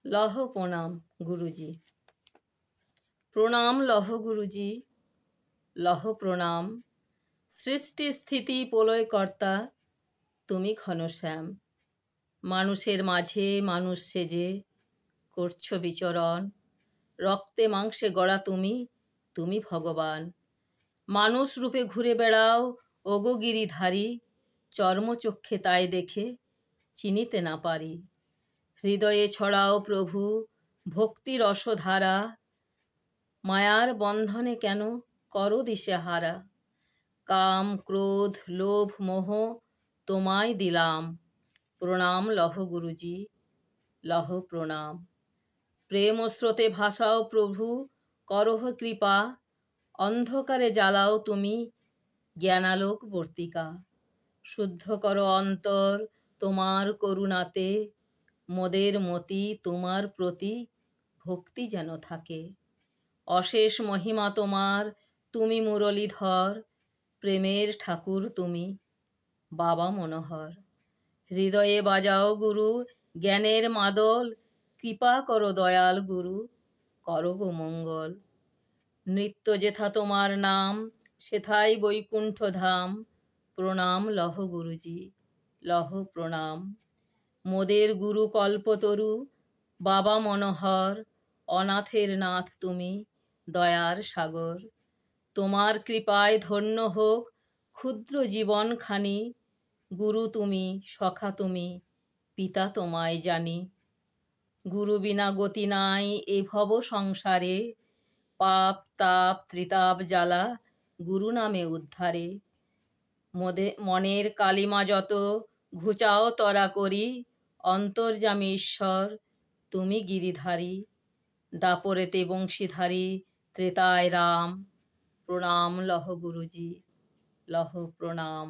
লহ প্রণাম গুরুজি। প্রণাম লহ গুরুজি, লহ প্রণাম। সৃষ্টি স্থিতি প্রলয় কর্তা তুমি ঘনশ্যাম। মানুষের মাঝে মানুষ সেজে করছো বিচরণ। রক্তে মাংসে গড়া তুমি, তুমি ভগবান। মানুষ রূপে ঘুরে বেড়াও ওগো গিরিধারী। চর্মচক্ষে তাই দেখে চিনিতে না পারি। হৃদয়ে ছড়াও প্রভু ভক্তি রসধারা। মায়ার বন্ধনে কেন করো দিশেহারা। কাম ক্রোধ লোভ মোহ তোমায় দিলাম। প্রণাম লহ গুরুজি, লহ প্রণাম। প্রেম স্রোতে ভাসাও প্রভু করহ কৃপা। অন্ধকারে জ্বালাও তুমি জ্ঞানালোক বর্তিকা। শুদ্ধ করো অন্তর তোমার করুণাতে। মোদের মতি তোমার প্রতি ভক্তি যেন থাকে। অশেষ মহিমা তোমার, তুমি মুরলীধর। প্রেমের ঠাকুর তুমি বাবা মনোহর। হৃদয়ে বাজাও গুরু জ্ঞানের মাদল। কৃপা করো দয়াল গুরু, করো গো মঙ্গল। নৃত্য যেথা তোমার নাম, সেথাই বৈকুণ্ঠ ধাম। প্রণাম লহ গুরুজি, লহ প্রণাম। মোদের গুরু কল্পতরু বাবা মনোহর। অনাথের নাথ তুমি দয়ার সাগর। তোমার কৃপায় ধন্য হোক ক্ষুদ্র জীবনখানি। গুরু তুমি সখা তুমি পিতা তোমায় জানি। গুরু বিনা গতি নাই এ ভব সংসারে। পাপ তাপ ত্রিতাপ জ্বালা গুরু নামে উদ্ধারে। মনের কালিমা যত ঘুচাও তরা করি। অন্তর্যামী ঈশ্বর তুমি গিরিধারী। দাপরেতে বংশীধারী ত্রেতায় রাম। প্রণাম লহ গুরুজি, লহ প্রণাম।